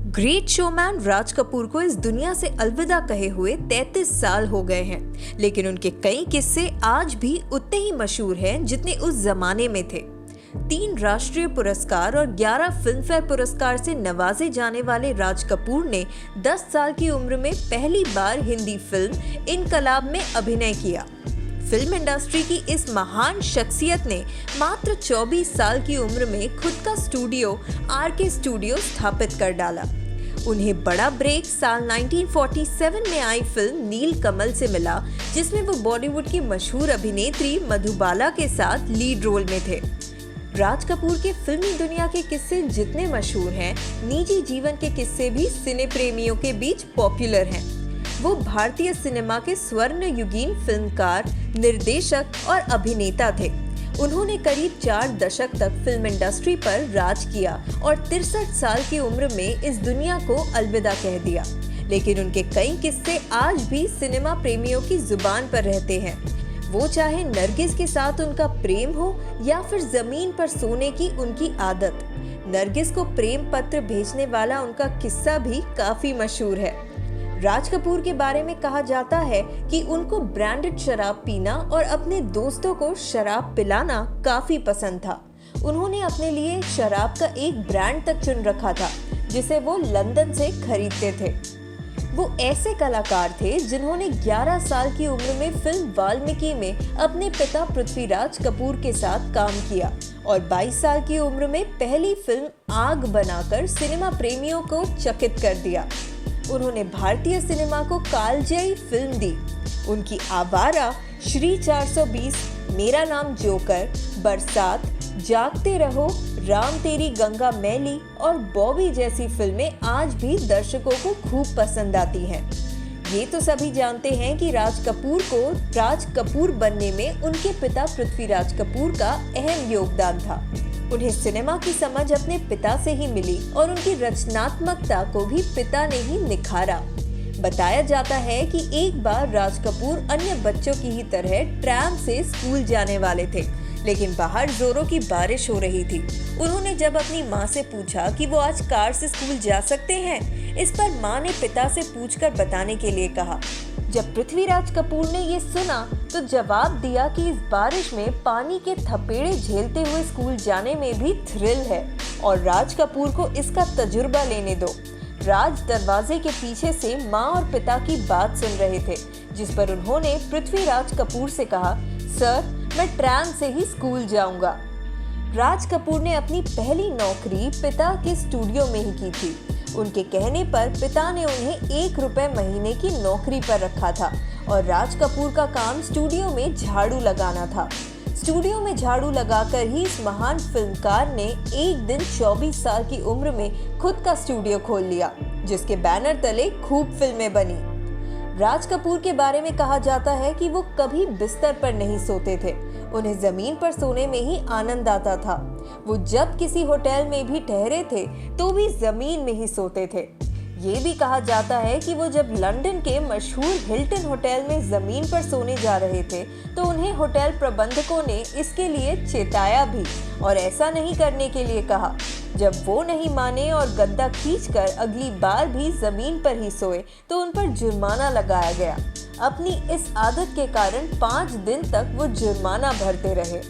Great showman Raj Kapoor को इस दुनिया से अलविदा कहे हुए 33 साल हो गए हैं, लेकिन उनके कई किस्से आज भी उतने ही मशहूर हैं जितने उस जमाने में थे। 3 राष्ट्रीय पुरस्कार और 11 फिल्मफेयर पुरस्कार से नवाजे जाने वाले राज कपूर ने 10 साल की उम्र में पहली बार हिंदी फिल्म इनकलाब में अभिनय किया। फिल्म इंडस्ट्री की इस महान शख्सियत ने मात्र 24 साल की उम्र में खुद का स्टूडियो आरके स्टूडियो स्थापित कर डाला। उन्हें बड़ा ब्रेक साल 1947 में आई फिल्म नील कमल से मिला, जिसमें वो बॉलीवुड की मशहूर अभिनेत्री मधुबाला के साथ लीड रोल में थे। राज कपूर के फिल्मी दुनिया के किस्से जितने मशहूर हैं, निजी जीवन के किस्से भी सिने प्रेमियों के बीच पॉपुलर हैं। वो भारतीय सिनेमा के स्वर्ण युगीन फिल्मकार, निर्देशक और अभिनेता थे। उन्होंने करीब 4 दशक तक फिल्म इंडस्ट्री पर राज किया और 63 साल की उम्र में इस दुनिया को अलविदा कह दिया। लेकिन उनके कई किस्से आज भी सिनेमा प्रेमियों की जुबान पर रहते हैं। वो चाहे नरगिस के साथ उनका प्रेम हो या फिर जमीन पर सोने की उनकी आदत। नरगिस को प्रेम पत्र भेजने वाला उनका किस्सा भी काफी मशहूर है। राज कपूर के बारे में कहा जाता है कि उनको ब्रांडेड शराब पीना और अपने दोस्तों को शराब पिलाना काफी पसंद था। उन्होंने अपने लिए शराब का एक ब्रांड तक चुन रखा था, जिसे वो लंदन से खरीदते थे। वो ऐसे कलाकार थे जिन्होंने 11 साल की उम्र में फिल्म वाल्मीकि में अपने पिता पृथ्वीराज कपूर के साथ काम किया और 22 साल की उम्र में पहली फिल्म आग बनाकर सिनेमा प्रेमियों को चकित कर दिया। उन्होंने भारतीय सिनेमा को कालजयी फिल्म दी। उनकी आवारा, श्री 420, मेरा नाम जोकर, बरसात, जागते रहो, राम तेरी गंगा मैली और बॉबी जैसी फिल्में आज भी दर्शकों को खूब पसंद आती हैं। ये तो सभी जानते हैं कि राज कपूर को राज कपूर बनने में उनके पिता पृथ्वीराज कपूर का अहम योगदान था। उन्हें सिनेमा की समझ अपने पिता से ही मिली और उनकी रचनात्मकता को भी पिता ने ही निखारा। बताया जाता है कि एक बार राज कपूर अन्य बच्चों की ही तरह ट्रैम से स्कूल जाने वाले थे, लेकिन बाहर जोरों की बारिश हो रही थी। उन्होंने जब अपनी माँ से पूछा कि वो आज कार से स्कूल जा सकते हैं, इस पर माँ ने पिता से पूछकर बताने के लिए कहा। जब पृथ्वीराज कपूर ने ये सुना तो जवाब दिया कि इस बारिश में पानी के थपेड़े झेलते हुए स्कूल जाने में भी थ्रिल है और राज कपूर को इसका तजुर्बा लेने दो। राज दरवाजे के पीछे से माँ और पिता की बात सुन रहे थे, जिस पर उन्होंने पृथ्वीराज कपूर से कहा, सर, मैं ट्रैम से ही स्कूल जाऊंगा। राज कपूर ने अपनी पहली नौकरी पिता के स्टूडियो में ही की थी। उनके कहने पर पिता ने उन्हें 1 रुपए महीने की नौकरी पर रखा था और राज कपूर का काम स्टूडियो में झाड़ू लगाना था। स्टूडियो में झाड़ू लगाकर ही इस महान फिल्मकार ने एक दिन 24 साल की उम्र में खुद का स्टूडियो खोल लिया, जिसके बैनर तले खूब फिल्में बनी। राज कपूर के बारे में कहा जाता है कि वो कभी बिस्तर पर नहीं सोते थे। उन्हें जमीन पर सोने में ही आनंद आता था। वो जब किसी होटल में भी ठहरे थे तो भी जमीन में ही सोते थे। ये भी कहा जाता है कि वो जब लंदन के मशहूर हिल्टन होटल में जमीन पर सोने जा रहे थे तो उन्हें होटल प्रबंधकों ने इसके लिए चेताया भी और ऐसा नहीं करने के लिए कहा। जब वो नहीं माने और गद्दा खींचकर अगली बार भी जमीन पर ही सोए तो उन पर जुर्माना लगाया गया। अपनी इस आदत के कारण 5 दिन तक वो जुर्माना भरते रहे।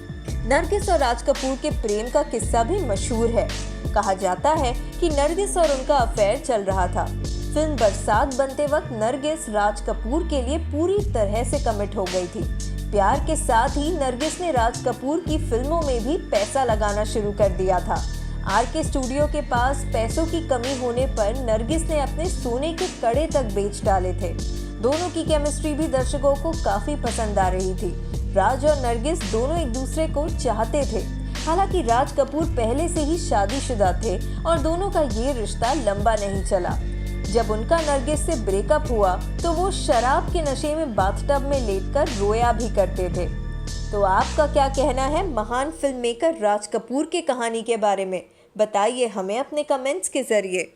नरगिस और राज कपूर के प्रेम का किस्सा भी मशहूर है। कहा जाता है कि नरगिस और उनका अफेयर चल रहा था। फिल्म बरसात बनते वक्त नरगिस राज कपूर के लिए पूरी तरह से कमिट हो गई थी। प्यार के साथ ही नरगिस ने राज कपूर की फिल्मों में भी पैसा लगाना शुरू कर दिया था। आरके स्टूडियो के पास पैसों की कमी होने पर नरगिस ने अपने सोने के कड़े तक बेच डाले थे। दोनों की केमिस्ट्री भी दर्शकों को काफी पसंद आ रही थी। राज और नरगिस दोनों एक दूसरे को चाहते थे। हालांकि राज कपूर पहले से ही शादीशुदा थे और दोनों का ये रिश्ता लंबा नहीं चला। जब उनका नरगिस से ब्रेकअप हुआ तो वो शराब के नशे में बाथटब में लेटकर रोया भी करते थे। तो आपका क्या कहना है महान फिल्म मेकर राज कपूर की कहानी के बारे में? बताइए हमें अपने कमेंट्स के जरिए।